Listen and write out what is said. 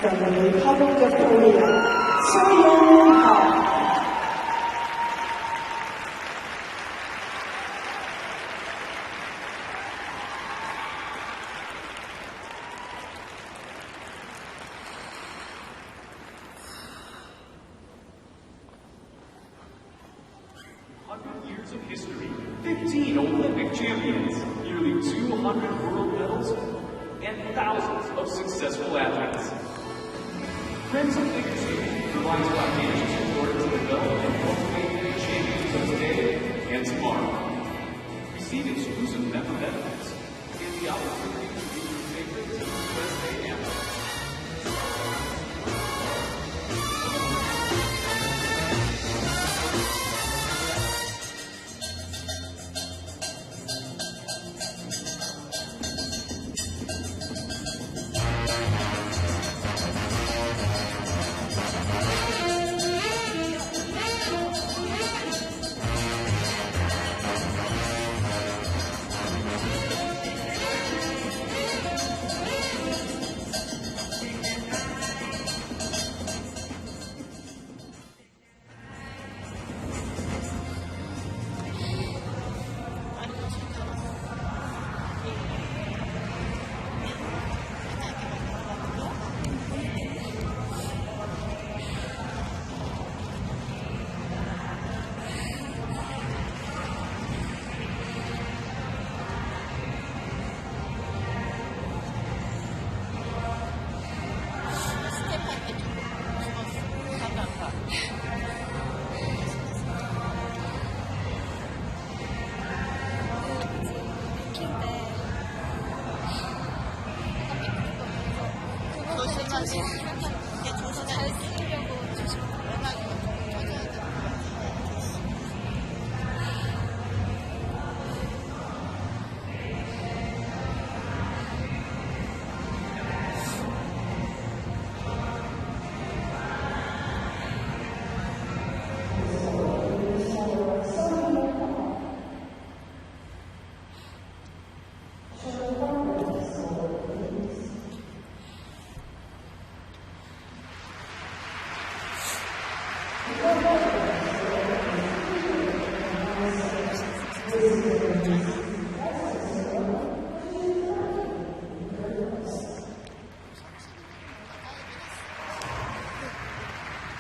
From the Republic of Korea, Seoyeon Ha. Years of history, 15 Olympic champions, nearly 200 world medals, and thousands of successful athletes. Friends of Leadership provides financial support to develop and cultivate the champions of today and tomorrow. Receive exclusive member benefits and the opportunity to meet your favorite Team USA athletes. 아직 잘 끼우려고 조심 연락이 좀 켜져야 될 것 같아요. Thank you.